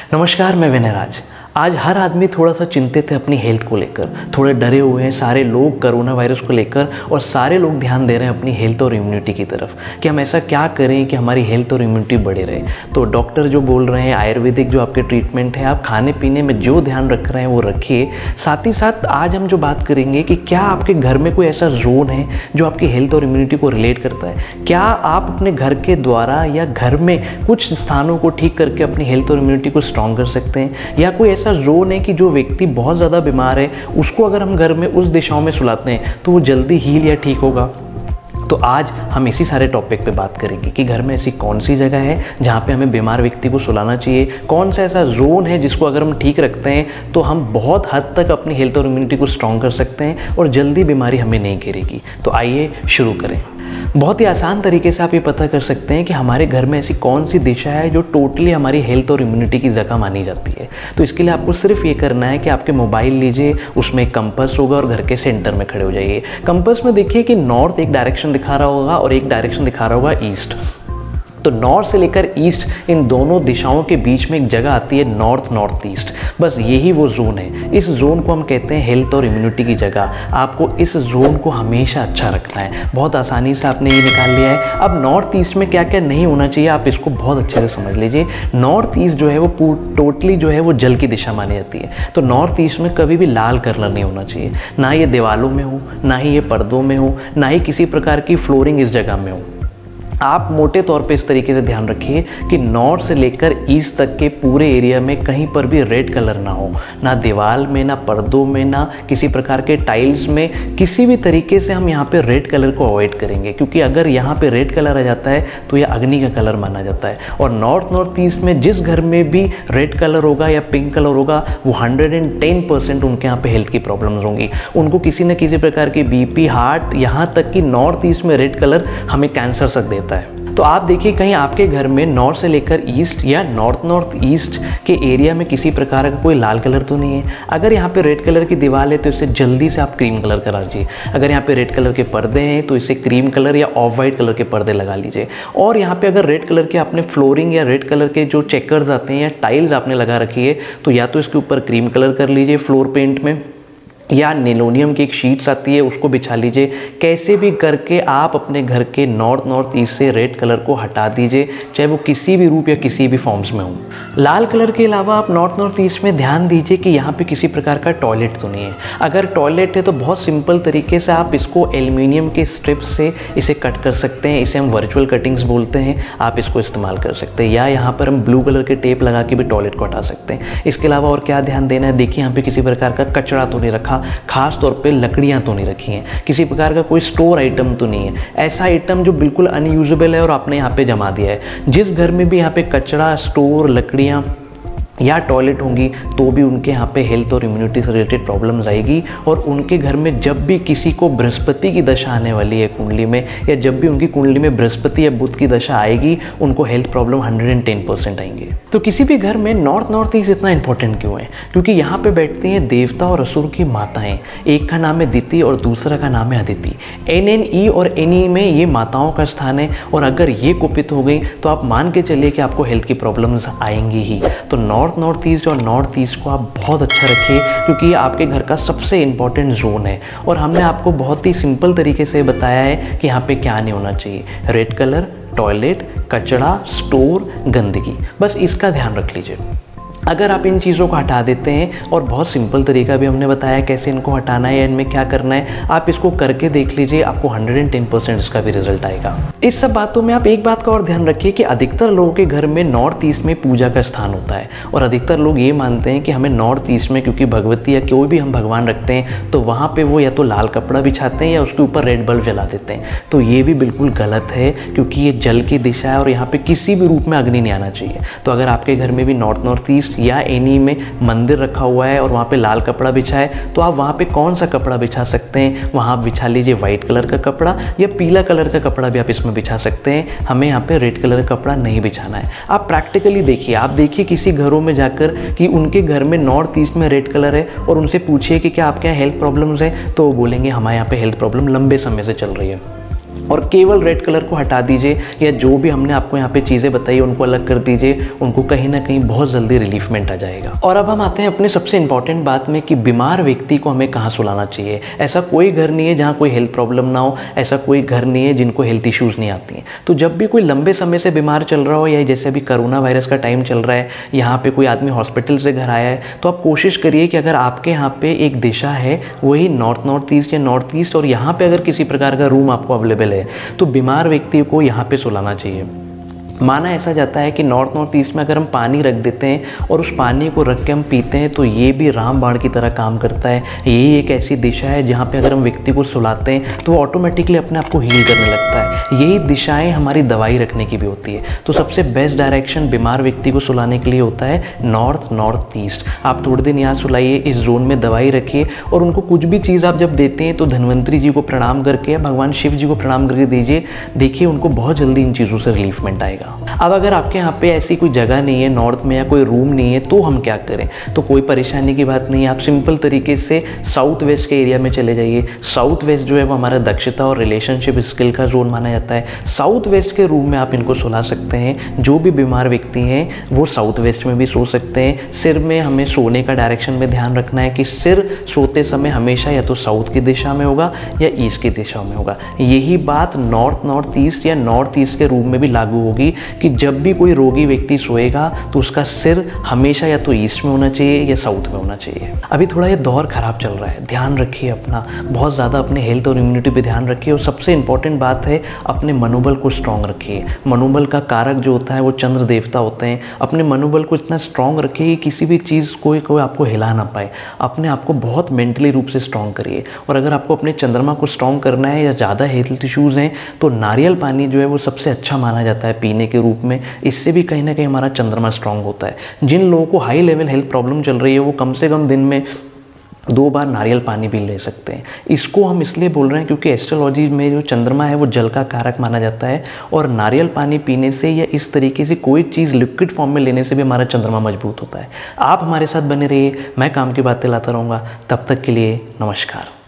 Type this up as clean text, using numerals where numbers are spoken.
नमस्कार, मैं विनय राज। आज हर आदमी थोड़ा सा चिंतित है अपनी हेल्थ को लेकर, थोड़े डरे हुए हैं सारे लोग कोरोना वायरस को लेकर, और सारे लोग ध्यान दे रहे हैं अपनी हेल्थ और इम्यूनिटी की तरफ कि हम ऐसा क्या करें कि हमारी हेल्थ और इम्यूनिटी बढ़े रहे। तो डॉक्टर जो बोल रहे हैं, आयुर्वेदिक जो आपके ट्रीटमेंट है, आप खाने पीने में जो ध्यान रख रहे हैं वो रखिए। साथ ही साथ आज हम जो बात करेंगे कि क्या आपके घर में कोई ऐसा जोन है जो आपकी हेल्थ और इम्यूनिटी को रिलेट करता है। क्या आप अपने घर के द्वारा या घर में कुछ स्थानों को ठीक करके अपनी हेल्थ और इम्यूनिटी को स्ट्रॉन्ग कर सकते हैं, या कोई ऐसा जोन है कि जो व्यक्ति बहुत ज़्यादा बीमार है उसको अगर हम घर में उस दिशाओं में सुलाते हैं तो वो जल्दी हील या ठीक होगा। तो आज हम इसी सारे टॉपिक पे बात करेंगे कि घर में ऐसी कौन सी जगह है जहाँ पे हमें बीमार व्यक्ति को सुलाना चाहिए, कौन सा ऐसा जोन है जिसको अगर हम ठीक रखते हैं तो हम बहुत हद तक अपनी हेल्थ और इम्यूनिटी को स्ट्रॉन्ग कर सकते हैं और जल्दी बीमारी हमें नहीं घेरेगी। तो आइए शुरू करें। बहुत ही आसान तरीके से आप ये पता कर सकते हैं कि हमारे घर में ऐसी कौन सी दिशा है जो टोटली हमारी हेल्थ और इम्यूनिटी की जगह मानी जाती है। तो इसके लिए आपको सिर्फ ये करना है कि आपके मोबाइल लीजिए, उसमें एक कंपास होगा और घर के सेंटर में खड़े हो जाइए। कंपास में देखिए कि नॉर्थ एक डायरेक्शन दिखा रहा होगा और एक डायरेक्शन दिखा रहा होगा ईस्ट। तो नॉर्थ से लेकर ईस्ट, इन दोनों दिशाओं के बीच में एक जगह आती है नॉर्थ नॉर्थ ईस्ट। बस यही वो जोन है। इस जोन को हम कहते हैं हेल्थ और इम्यूनिटी की जगह। आपको इस जोन को हमेशा अच्छा रखना है। बहुत आसानी से आपने ये निकाल लिया है। अब नॉर्थ ईस्ट में क्या क्या नहीं होना चाहिए आप इसको बहुत अच्छे से समझ लीजिए। नॉर्थ ईस्ट जो है वो टोटली जो है वो जल की दिशा मानी जाती है। तो नॉर्थ ईस्ट में कभी भी लाल कलर नहीं होना चाहिए, ना ये दीवारों में हो, ना ही ये पर्दों में हो, ना ही किसी प्रकार की फ्लोरिंग इस जगह में हो। आप मोटे तौर पे इस तरीके से ध्यान रखिए कि नॉर्थ से लेकर ईस्ट तक के पूरे एरिया में कहीं पर भी रेड कलर ना हो, ना दीवार में, ना पर्दों में, ना किसी प्रकार के टाइल्स में। किसी भी तरीके से हम यहाँ पे रेड कलर को अवॉइड करेंगे, क्योंकि अगर यहाँ पे रेड कलर आ जाता है तो ये अग्नि का कलर माना जाता है। और नॉर्थ ईस्ट में जिस घर में भी रेड कलर होगा या पिंक कलर होगा वो 110% उनके यहाँ पे हेल्थ की प्रॉब्लम्स होंगी। उनको किसी न किसी प्रकार की बीपी, हार्ट, यहाँ तक कि नॉर्थ ईस्ट में रेड कलर हमें कैंसर तक देता है। तो आप देखिए कहीं आपके घर में नॉर्थ से लेकर ईस्ट या नॉर्थ ईस्ट के एरिया में किसी प्रकार का कोई लाल कलर तो नहीं है। अगर यहाँ पे रेड कलर की दीवार है तो इसे जल्दी से आप क्रीम कलर करा लीजिए। अगर यहाँ पे रेड कलर के पर्दे हैं तो इसे क्रीम कलर या ऑफ वाइट कलर के पर्दे लगा लीजिए। और यहाँ पे अगर रेड कलर के आपने फ्लोरिंग या रेड कलर के जो चेकर्स आते हैं या टाइल्स आपने लगा रखी है तो या तो इसके ऊपर क्रीम कलर कर लीजिए फ्लोर पेंट में, या निलोनियम की एक शीट्स आती है उसको बिछा लीजिए। कैसे भी करके आप अपने घर के नॉर्थ ईस्ट से रेड कलर को हटा दीजिए, चाहे वो किसी भी रूप या किसी भी फॉर्म्स में हो। लाल कलर के अलावा आप नॉर्थ ईस्ट में ध्यान दीजिए कि यहाँ पे किसी प्रकार का टॉयलेट तो नहीं है। अगर टॉयलेट है तो बहुत सिंपल तरीके से आप इसको एल्युमिनियम के स्ट्रिप्स से इसे कट कर सकते हैं। इसे हम वर्चुअल कटिंग्स बोलते हैं। आप इसको इस्तेमाल कर सकते हैं, या यहाँ पर हम ब्लू कलर के टेप लगा के भी टॉयलेट को हटा सकते हैं। इसके अलावा और क्या ध्यान देना है, देखिए यहाँ पे किसी प्रकार का कचरा तो नहीं रखा, खास तौर पे लकड़ियां तो नहीं रखी हैं, किसी प्रकार का कोई स्टोर आइटम तो नहीं है, ऐसा आइटम जो बिल्कुल अनयूजेबल है और आपने यहाँ पे जमा दिया है। जिस घर में भी यहाँ पे कचरा, स्टोर, लकड़ियां या टॉयलेट होंगी तो भी उनके यहाँ पे हेल्थ और इम्यूनिटी से रिलेटेड प्रॉब्लम्स आएगी। और उनके घर में जब भी किसी को बृहस्पति की दशा आने वाली है कुंडली में, या जब भी उनकी कुंडली में बृहस्पति या बुध की दशा आएगी, उनको हेल्थ प्रॉब्लम 110% आएंगे। तो किसी भी घर में नॉर्थ ईस्ट इतना इंपॉर्टेंट क्यों है? क्योंकि यहाँ पे बैठती हैं देवता और असुर की माताएं। एक का नाम है दिति और दूसरा का नाम है अदिति। NNE और NE में ये माताओं का स्थान है, और अगर ये कुपित हो गई तो आप मान के चलिए कि आपको हेल्थ की प्रॉब्लम्स आएंगी ही। तो नॉर्थ ईस्ट और नॉर्थ ईस्ट को आप बहुत अच्छा रखिए, क्योंकि ये आपके घर का सबसे इंपॉर्टेंट जोन है। और हमने आपको बहुत ही सिंपल तरीके से बताया है कि यहाँ पे क्या नहीं होना चाहिए। रेड कलर, टॉयलेट, कचरा, स्टोर, गंदगी, बस इसका ध्यान रख लीजिए। अगर आप इन चीज़ों को हटा देते हैं, और बहुत सिंपल तरीका भी हमने बताया कैसे इनको हटाना है या इनमें क्या करना है, आप इसको करके देख लीजिए, आपको 110% इसका भी रिजल्ट आएगा। इस सब बातों में आप एक बात का और ध्यान रखिए कि अधिकतर लोगों के घर में नॉर्थ ईस्ट में पूजा का स्थान होता है, और अधिकतर लोग ये मानते हैं कि हमें नॉर्थ ईस्ट में, क्योंकि भगवती या कोई भी हम भगवान रखते हैं तो वहाँ पर वो या तो लाल कपड़ा बिछाते हैं या उसके ऊपर रेड बल्ब जला देते हैं। तो ये भी बिल्कुल गलत है, क्योंकि ये जल की दिशा है और यहाँ पर किसी भी रूप में अग्नि नहीं आना चाहिए। तो अगर आपके घर में भी नॉर्थ ईस्ट या NE में मंदिर रखा हुआ है और वहाँ पे लाल कपड़ा बिछा है, तो आप वहाँ पे कौन सा कपड़ा बिछा सकते हैं? वहाँ आप बिछा लीजिए वाइट कलर का कपड़ा, या पीला कलर का कपड़ा भी आप इसमें बिछा सकते हैं। हमें यहाँ पे रेड कलर का कपड़ा नहीं बिछाना है। आप प्रैक्टिकली देखिए, आप देखिए किसी घरों में जाकर कि उनके घर में नॉर्थ ईस्ट में रेड कलर है, और उनसे पूछिए कि क्या आपके यहाँ हेल्थ प्रॉब्लम्स हैं, तो वो बोलेंगे हमारे यहाँ पे हेल्थ प्रॉब्लम लंबे समय से चल रही है। और केवल रेड कलर को हटा दीजिए, या जो भी हमने आपको यहाँ पे चीज़ें बताई उनको अलग कर दीजिए, उनको कहीं ना कहीं बहुत जल्दी रिलीफमेंट आ जाएगा। और अब हम आते हैं अपने सबसे इंपॉर्टेंट बात में कि बीमार व्यक्ति को हमें कहाँ सुलाना चाहिए। ऐसा कोई घर नहीं है जहाँ कोई हेल्थ प्रॉब्लम ना हो, ऐसा कोई घर नहीं है जिनको हेल्थ इश्यूज़ नहीं आती हैं। तो जब भी कोई लंबे समय से बीमार चल रहा हो, या जैसे अभी कोरोना वायरस का टाइम चल रहा है, यहाँ पे कोई आदमी हॉस्पिटल से घर आया है, तो आप कोशिश करिए कि अगर आपके यहाँ पे एक दिशा है वही नॉर्थ ईस्ट या नॉर्थ ईस्ट, और यहाँ पे अगर किसी प्रकार का रूम आपको अवेलेबल है तो बीमार व्यक्ति को यहाँ पे सुलाना चाहिए। माना ऐसा जाता है कि नॉर्थ ईस्ट में अगर हम पानी रख देते हैं और उस पानी को रख के हम पीते हैं तो ये भी रामबाण की तरह काम करता है। यही एक ऐसी दिशा है जहाँ पे अगर हम व्यक्ति को सुलाते हैं तो ऑटोमेटिकली अपने आप को हील करने लगता है। यही दिशाएं हमारी दवाई रखने की भी होती है। तो सबसे बेस्ट डायरेक्शन बीमार व्यक्ति को सुलाने के लिए होता है नॉर्थ ईस्ट। आप थोड़े दिन यहाँ सुलाइए, इस जोन में दवाई रखिए, और उनको कुछ भी चीज़ आप जब देते हैं तो धन्वंतरी जी को प्रणाम करके, भगवान शिव जी को प्रणाम करके दीजिए। देखिए उनको बहुत जल्दी इन चीज़ों से रिलीफमेंट आएगा। अब अगर आपके यहाँ पे ऐसी कोई जगह नहीं है नॉर्थ में, या कोई रूम नहीं है, तो हम क्या करें? तो कोई परेशानी की बात नहीं है, आप सिंपल तरीके से साउथ वेस्ट के एरिया में चले जाइए। साउथ वेस्ट जो है वो हमारा दक्षता और रिलेशनशिप स्किल का जोन माना जाता है। साउथ वेस्ट के रूम में आप इनको सुला सकते हैं। जो भी बीमार व्यक्ति हैं वो साउथ वेस्ट में भी सो सकते हैं। सिर में हमें सोने का डायरेक्शन में ध्यान रखना है कि सिर सोते समय हमेशा या तो साउथ की दिशा में होगा या ईस्ट की दिशा में होगा। यही बात नॉर्थ ईस्ट या नॉर्थ ईस्ट के रूम में भी लागू होगी कि जब भी कोई रोगी व्यक्ति सोएगा तो उसका सिर हमेशा या तो ईस्ट में होना चाहिए या साउथ में होना चाहिए। अभी थोड़ा ये दौर खराब चल रहा है, ध्यान रखिए अपना, बहुत ज़्यादा अपने हेल्थ और इम्यूनिटी पे ध्यान रखिए। और सबसे इंपॉर्टेंट बात है अपने मनोबल को स्ट्रॉन्ग रखिए। मनोबल का कारक जो होता है वो चंद्र देवता होते हैं। अपने मनोबल को इतना स्ट्रॉन्ग रखिए कि किसी भी चीज़ कोई आपको हिला ना पाए। अपने आप को बहुत मेंटली रूप से स्ट्रॉन्ग करिए। और अगर आपको अपने चंद्रमा को स्ट्रॉन्ग करना है या ज़्यादा हेल्थ इश्यूज़ हैं तो नारियल पानी जो है वो सबसे अच्छा माना जाता है पीने के रूप में। इससे भी कहीं ना कहीं हमारा चंद्रमा स्ट्रांग होता है। जिन लोगों को हाई लेवल हेल्थ प्रॉब्लम चल रही है वो कम से कम दिन में 2 बार नारियल पानी भी ले सकते हैं। इसको हम इसलिए बोल रहे हैं क्योंकि एस्ट्रोलॉजी में जो चंद्रमा है वो जल का कारक माना जाता है, और नारियल पानी पीने से या इस तरीके से कोई चीज़ लिक्विड फॉर्म में लेने से भी हमारा चंद्रमा मजबूत होता है। आप हमारे साथ बने रहिए, मैं काम की बातें लाता रहूँगा। तब तक के लिए नमस्कार।